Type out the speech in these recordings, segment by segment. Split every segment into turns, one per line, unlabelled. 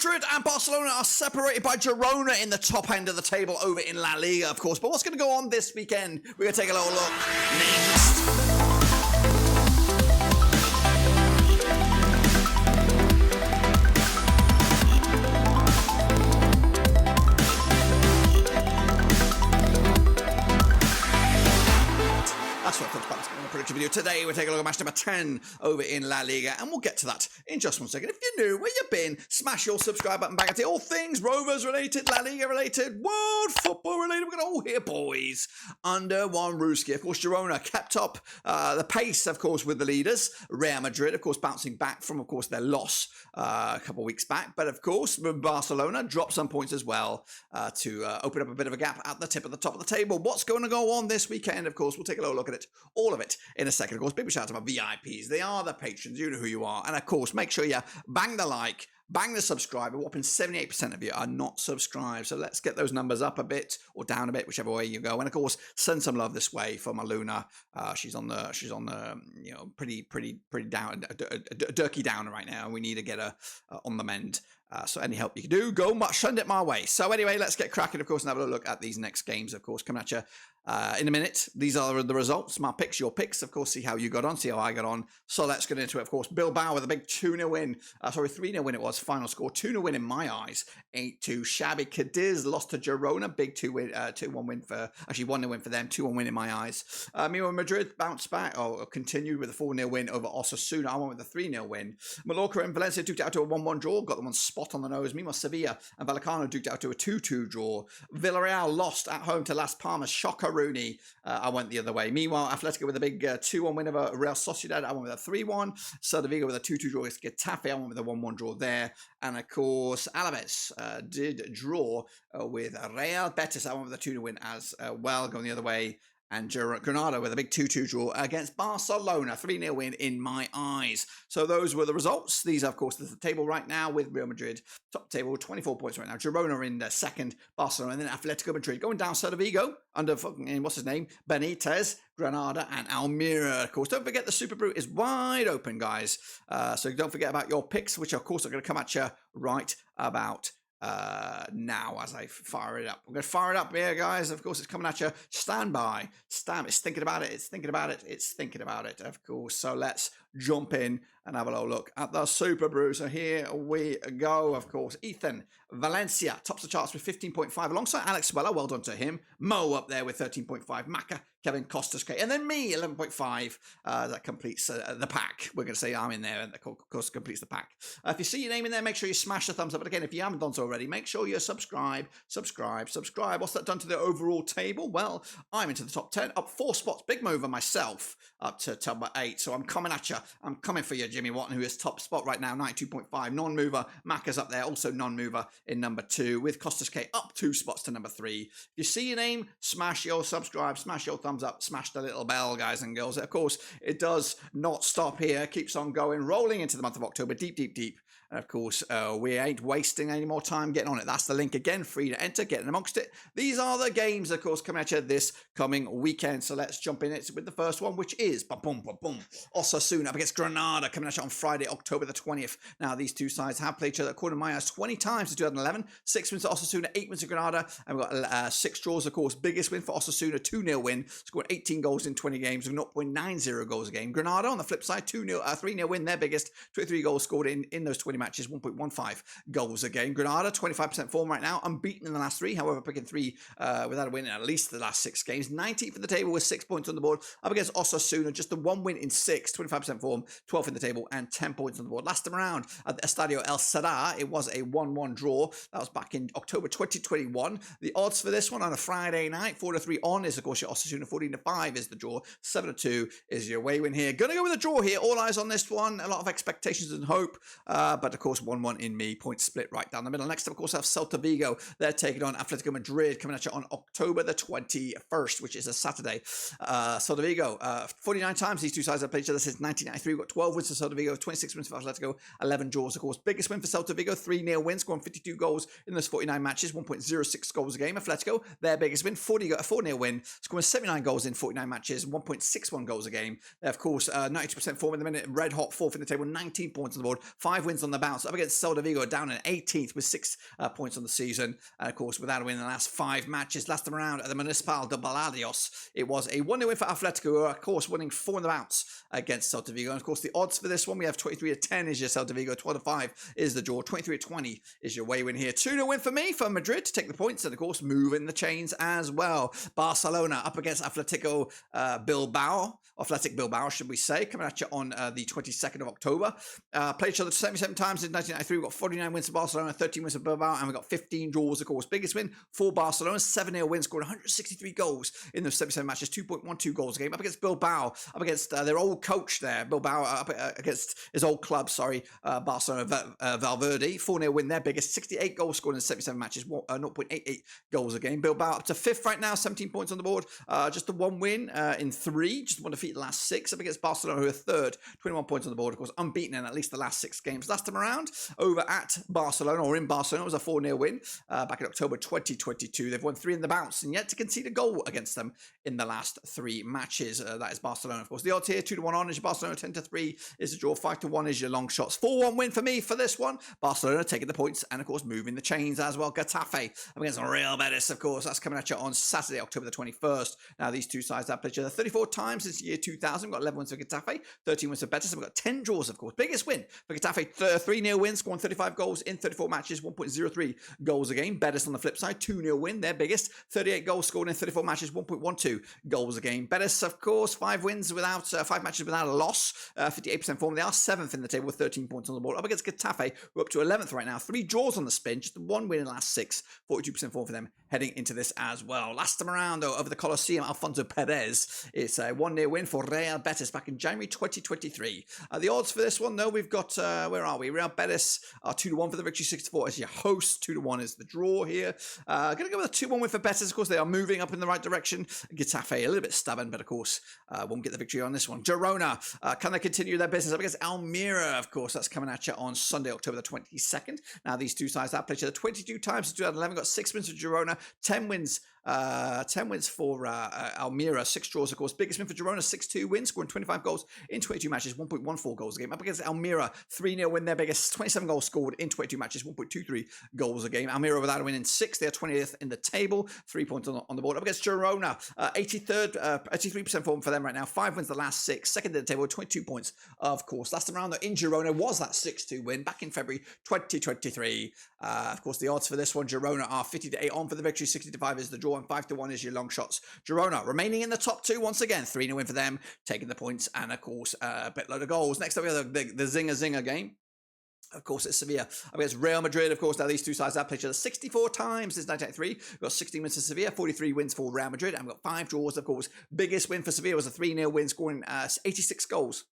Madrid and Barcelona are separated by Girona in the top end of the table over in La Liga, of course. But what's going to go on this weekend? We're going to take a little look next. That's what I thought about in the prediction video. Today, we're taking a look at match number 10 over in La Liga, and we'll get to that in just 1 second. If you're new, where you been, smash your subscribe button back at all things Rovers related, La Liga related, world football related. We're going to all here, boys, under one Ruski. Of course, Girona kept up the pace, of course, with the leaders. Real Madrid, of course, bouncing back from, of course, their loss a couple of weeks back. But, of course, Barcelona dropped some points as well to open up a bit of a gap at the top of the table. What's going to go on this weekend? Of course, we'll take a little look at it, all of it, in a second. Of course, big shout out to my VIPs. They are the patrons. You know who you are. And of course, make sure you bang the like, bang the subscribe. A whopping 78% of you are not subscribed. So let's get those numbers up a bit or down a bit, whichever way you go. And of course, send some love this way for my Luna. She's on the pretty down, dirky down right now. We need to get her on the mend. So any help you can do, send it my way. So anyway, let's get cracking, of course, and have a look at these next games, of course, coming at you in a minute. These are the results, my picks, your picks, of course, see how you got on, see how I got on. So let's get into it, of course. Bilbao with a big 2-0 win. 3-0 win it was, final score. 2-0 win in my eyes. 8-2 shabby. Cadiz lost to Girona. Big 2-1 win for, actually 1-0 win for them, 2-1 win in my eyes. Meanwhile, Madrid bounced back, or continued with a 4-0 win over Osasuna. I went with a 3-0 win. Mallorca and Valencia duked it out to a 1-1 draw, got them on spot on the nose. Meanwhile, Sevilla and Vallecano duked it out to a 2-2 draw. Villarreal lost at home to Las Palmas. Shocker Rooney. I went the other way. Meanwhile, Atletico with a big 2-1 win over Real Sociedad. I went with a 3-1. CD Vigo with a 2-2 draw against Getafe. I went with a 1-1 draw there. And of course, Alaves did draw with Real Betis. I went with a 2-2 win as well, going the other way. And Granada with a big 2-2 draw against Barcelona. 3-0 win in my eyes. So those were the results. These are, of course, the table right now with Real Madrid. Top table, 24 points right now. Girona in second, Barcelona, and then Atletico Madrid. Going down CD Vigo under, what's his name? Benitez, Granada, and Almeria. Of course, don't forget the Super Brew is wide open, guys. So don't forget about your picks, which, of course, are going to come at you right about now as I fire it up. I'm going to fire it up here, guys. Of course, it's coming at you. Stand by. It's thinking about it. It's thinking about it. It's thinking about it, of course. So let's jump in and have a little look at the Super Brew. So here we go, of course. Ethan Valencia tops the charts with 15.5 alongside Alex Weller. Well done to him. Mo up there with 13.5. Maka, Kevin Costas, and then me, 11.5. That completes the pack. We're going to say I'm in there, and of course completes the pack. If you see your name in there, make sure you smash the thumbs up. But again, if you haven't done so already, make sure you subscribe. What's that done to the overall table? Well, I'm into the top 10, up 4 spots. Big mover myself, up to number 8. So I'm coming at you. I'm coming for you, Jimmy Watton, who is top spot right now, 92.5. Non-mover, Maka's up there, also non-mover in number 2, with Costas K up 2 spots to number 3. If you see your name, smash your subscribe, smash your thumbs up, smash the little bell, guys and girls. Of course, it does not stop here, keeps on going, rolling into the month of October, deep. And of course, we ain't wasting any more time getting on it. That's the link again, free to enter, getting amongst it. These are the games, of course, coming at you this coming weekend. So let's jump in it with the first one, which is Osasuna up against Granada, coming at you on Friday, October the 20th. Now, these two sides have played each other, according to my eyes, 20 times in 2011. 6 wins to Osasuna, 8 wins to Granada. And we've got 6 draws, of course. Biggest win for Osasuna, 2-0 win. Scored 18 goals in 20 games with 0.90 goals a game. Granada, on the flip side, 3-0 win, their biggest. 23 goals scored in those 20 matches, 1.15 goals a game. Granada, 25% form right now, unbeaten in the last 3. However, picking 3 without a win in at least the last 6 games. 19th for the table with 6 points on the board. Up against Osasuna, just the 1 win in 6, 25% form, 12th in the table, and 10 points on the board. Last time around at the Estadio El Sadar, it was a 1-1 draw. That was back in October 2021. The odds for this one on a Friday night, 4-3 on is, of course, your Osasuna. 14-5 is the draw. 7-2 is your away win here. Gonna go with a draw here. All eyes on this one. A lot of expectations and hope. But, of course, 1-1 in me. Point split right down the middle. Next up, of course, I have Celta Vigo. They're taking on Atletico Madrid, coming at you on October the 21st, which is a Saturday. Celta Vigo, 49 times these two sides have played each other since 1993. We've got 12 wins for Celta Vigo, 26 wins for Atletico, 11 draws, of course. Biggest win for Celta Vigo, 3-0 win, scoring 52 goals in those 49 matches, 1.06 goals a game. Atletico, their biggest win, 4-0 win, scoring 79 goals in 49 matches, 1.61 goals a game. They're, of course, 92% form in the minute, red hot, 4th in the table, 19 points on the board, 5 wins on the bounce. Up against Celta Vigo, down in 18th with 6 points on the season. And of course, without a win in the last 5 matches. Last time around at the Municipal de Balados, it was a 1-0 win for Atletico, who are, of course, winning 4 in the bounce against Celta Vigo. And of course, the odds for this one, we have 23-10 is your Celta Vigo, 12-5 is the draw, 23-20 is your away win here. 2-0 win for me, for Madrid to take the points, and of course, moving the chains as well. Barcelona up against Atletico Bilbao. Athletic Bilbao, should we say, coming at you on the 22nd of October. Played each other 77 times in 1993. We've got 49 wins for Barcelona, 13 wins for Bilbao, and we've got 15 draws, of course. Biggest win for Barcelona, 7-0 win, scored 163 goals in those 77 matches, 2.12 goals a game. Up against Bilbao, up against their old coach there, Bilbao, up against his old club, Barcelona, Valverde. 4-0 win, their biggest, 68 goals scored in 77 matches, 0.88 goals a game. Bilbao up to 5th right now, 17 points on the board, just the 1 win in 3, just 1 defeat the last 6. Up against Barcelona, who are 3rd, 21 points on the board, of course, unbeaten in at least the last 6 games. Last time around, over at Barcelona, or in Barcelona, it was a 4-0 win back in October 2022. They've won 3 in the bounce and yet to concede a goal against them in the last 3 matches. That is Barcelona, of course. The odds here, 2-1 on is your Barcelona, 10-3 is the draw, 5-1 is your long shots. 4-1 win for me for this one. Barcelona taking the points and, of course, moving the chains as well. Getafe up against Real Betis, of course. That's coming at you on Saturday, October the 21st. Now, these two sides have played each other 34 times since year 2000. We've got 11 wins for Getafe, 13 wins for Betis, and we've got 10 draws, of course. Biggest win for Getafe, 3-0 win, scoring 35 goals in 34 matches, 1.03 goals a game. Betis on the flip side, 2-0 win, their biggest, 38 goals scored in 34 matches, 1.12 goals a game. Betis, of course, 5 matches without a loss, 58% form. They are 7th in the table with 13 points on the board. Up against Getafe, we're up to 11th right now. 3 draws on the spin, just 1 win in the last 6, 42% form for them heading into this as well. Last time around, though, over the Coliseum, Alfonso Perez, it's a 1-0 win for Real Betis back in January 2023. The odds for this one, though, we've got, where are we? Real Betis are 2-1 for the victory, 6-4 as your host, 2-1 is the draw here. Going to go with a 2-1 win for Betis. Of course, they are moving up in the right direction. Getafe, a little bit stubborn, but of course, won't get the victory on this one. Girona, can they continue their business up against Almeria? Of course, that's coming at you on Sunday, October the 22nd. Now, these two sides have played each other 22 times since 2011. Got 6 wins for Girona, 10 wins for Almeria, 6 draws, of course. Biggest win for Girona, 6-2 win, scoring 25 goals in 22 matches, 1.14 goals a game. Up against Almeria, 3-0 win, their biggest, 27 goals scored in 22 matches, 1.23 goals a game. Almeria without a win in 6, they're 20th in the table, 3 points on the board. Up against Girona, 83% form for them right now, 5 wins the last 6, second in the table, 22 points, of course. Last time around, though, in Girona was that 6-2 win back in February 2023. Of course, the odds for this one, Girona are 50-8 on for the victory, 60-5 is the draw, and 5-1 is your long shots. Girona remaining in the top 2 once again, 3-0 win for them, taking the points, and of course, a bit load of goals. Next up, we have the Zinger game. Of course, it's Sevilla against Real Madrid. Of course, now these two sides have played each other 64 times since 1983. We've got 16 wins for Sevilla, 43 wins for Real Madrid, and we've got 5 draws, of course. Biggest win for Sevilla was a 3-0 win, scoring 86 goals.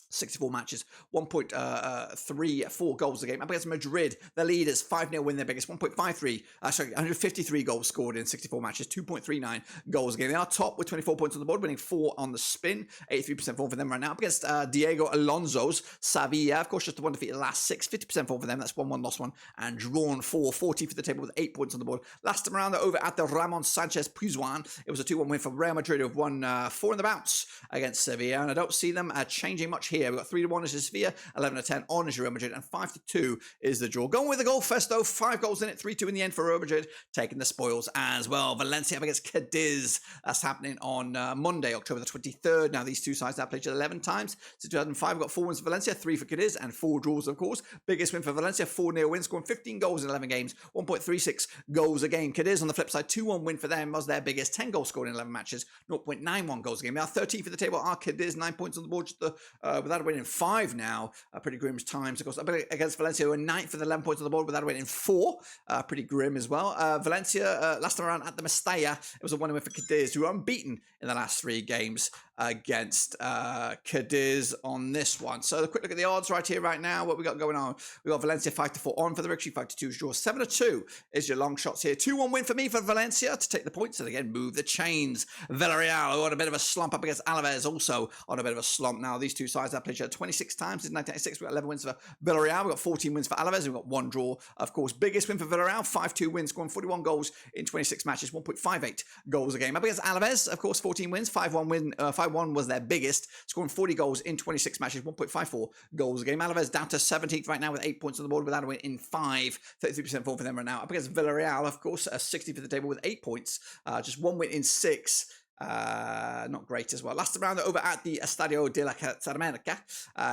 64 matches, 1.34 goals a game. Up against Madrid, the leaders, 5-0 win, their biggest, 153 goals scored in 64 matches, 2.39 goals a game. They are top with 24 points on the board, winning 4 on the spin, 83% form for them right now. Up against Diego Alonso's Sevilla, of course, just the 1 defeat in the last 6, 50% form for them. That's 1-1, lost 1, and drawn 4, 40 for the table with 8 points on the board. Last time around, over at the Ramon Sanchez Pizjuan, it was a 2-1 win for Real Madrid, who have won 4 in the bounce against Sevilla, and I don't see them changing much here. We've got 3-1 is Sevilla, 11-10 on is Real Madrid, and 5-2 is the draw. Going with the goal first, though, 5 goals in it, 3-2 in the end for Real Madrid, taking the spoils as well. Valencia up against Cadiz. That's happening on Monday, October the 23rd. Now, these two sides have played each other 11 times. Since 2005, we've got 4 wins for Valencia, 3 for Cadiz, and 4 draws, of course. Biggest win for Valencia, 4-0 win, scoring 15 goals in 11 games, 1.36 goals a game. Cadiz, on the flip side, 2-1 win for them was their biggest, 10 goals scored in 11 matches, 0.91 goals a game. They are 13th for the table, are Cadiz, 9 points on the board, just without a win in 5 now. Pretty grim times, of course. Against Valencia, who are 9th for the 11 points on the board without a win in 4. Pretty grim as well. Valencia, last time around at the Mestalla, it was a 1-0 win for Cadiz, who are unbeaten in the last 3 games against Cadiz on this one. So a quick look at the odds right here, right now. What we got going on? We got Valencia 5-4 on for the victory, 5-2 is draw, 7-2 is your long shots here. 2-1 win for me for Valencia to take the points and again move the chains. Villarreal, who on a bit of a slump up against Alaves, also on a bit of a slump. Now these two sides have played each other 26 times since 1996. We've got 11 wins for Villarreal. We've got 14 wins for Alaves. We've got 1 draw. Of course, biggest win for Villarreal, 5-2 wins, scoring 41 goals in 26 matches, 1.58 goals a game. Up against Alaves, of course, 14 wins, 5-1 win, 5 1.51 was their biggest, scoring 40 goals in 26 matches, 1.54 goals a game. Alaves down to 17th right now with 8 points on the board without a win in 5, 33% form for them right now. Up against Villarreal, of course, 60th at the table with 8 points, just 1 win in 6. Not great as well. Last round over at the Estadio de la América,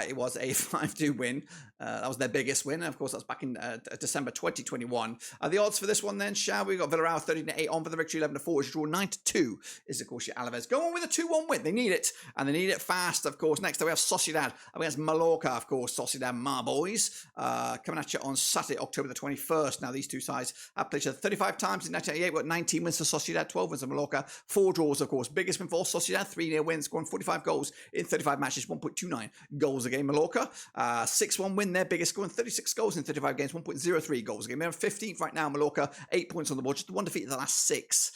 it was a 5-2 win. That was their biggest win. And of course, that's back in December 2021. The odds for this one then, shall we? Got Villarreal 13-8 on for the victory, 11-4. Draw 9-2 is, of course, your Alaves. Go on with a 2-1 win. They need it, and they need it fast, of course. Next, we have Sociedad against Mallorca, of course. Sociedad, my boys, coming at you on Saturday, October the 21st. Now, these two sides have played each other 35 times in 1988. We've got 19 wins for Sociedad, 12 wins for Mallorca, 4 draws, of course. Biggest win for Sociedad, 3-0 wins, scoring 45 goals in 35 matches, 1.29 goals a game. Mallorca, 6-1 win, their biggest, scoring 36 goals in 35 games, 1.03 goals a game. They're 15th right now, Mallorca, 8 points on the board, just 1 defeat in the last 6.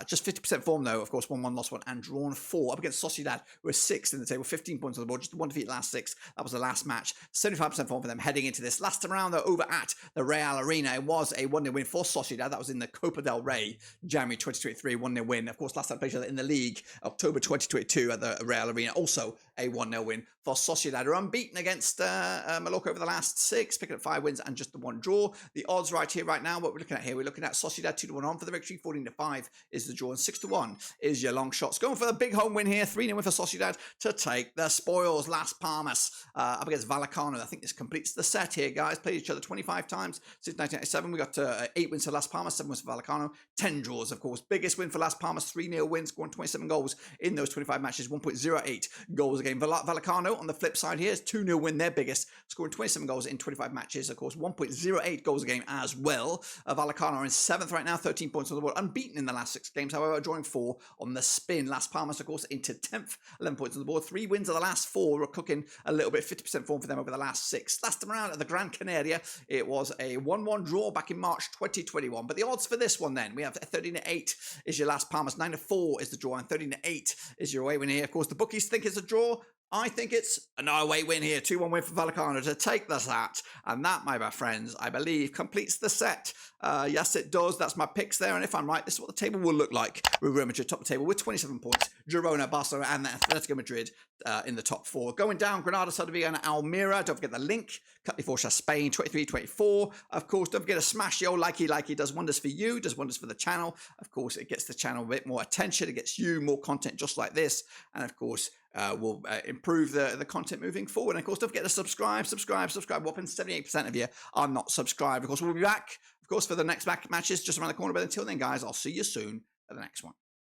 Just 50% form though, of course, 1-1, lost 1, and drawn 4. Up against Sociedad, who are 6th in the table, 15 points on the board, just 1 defeat in the last 6. That was the last match. 75% form for them heading into this. Last time around though, over at the Real Arena, it was a 1-0 win for Sociedad. That was in the Copa del Rey, January 2023, 1-0 win. Of course, last time they played in the league, October 2022 at the Real Arena, also a 1-0 win for Sociedad. Are unbeaten against Mallorca over the last 6, picking up 5 wins and just the 1 draw. The odds right here, right now, what we're looking at here, we're looking at Sociedad 2-1 on for the victory, 14-5 is the draw, and 6-1 is your long shots. Going for the big home win here, 3-0 win for Sociedad to take the spoils. Las Palmas up against Vallecano. I think this completes the set here, guys. Played each other 25 times since 1997. We got 8 wins for Las Palmas, 7 wins for Vallecano, 10 draws, of course. Biggest win for Las Palmas, 3-0 win, scoring 27 goals in those 25 matches, 1.08 goals a game. Vallecano, on the flip side here, is 2-0 win, their biggest, scoring 27 goals in 25 matches, of course, 1.08 goals a game as well. Vallecano are in 7th right now, 13 points on the board, unbeaten in the last 6 games, however, drawing 4 on the spin. Las Palmas, of course, into 10th, 11 points on the board, 3 wins of the last 4, are cooking a little bit, 50% form for them over the last 6. Last time around at the Gran Canaria, it was a 1-1 draw back in March 2021, but the odds for this one then, we have 13-8 is your Las Palmas, 9-4 is the draw, and 13-8 is your away win here. Of course, the bookies think it's a draw. I think it's an away win here. 2-1 win for Vallecano to take the set. And that, my friends, I believe, completes the set. Yes, it does. That's my picks there. And if I'm right, this is what the table will look like. With Real Madrid top of the table with 27 points. Girona, Barcelona, and Atletico Madrid in the top 4. Going down, Granada, Sevilla, and Almería. Don't forget the link. Cut before Spain, 23-24. Of course, don't forget to smash the old likey. Does wonders for you, does wonders for the channel. Of course, it gets the channel a bit more attention. It gets you more content just like this. And of course, will improve the content moving forward. And of course, don't forget to subscribe. Whopping 78% of you are not subscribed. Of course, we'll be back, of course, for the next matches just around the corner. But until then, guys, I'll see you soon at the next one.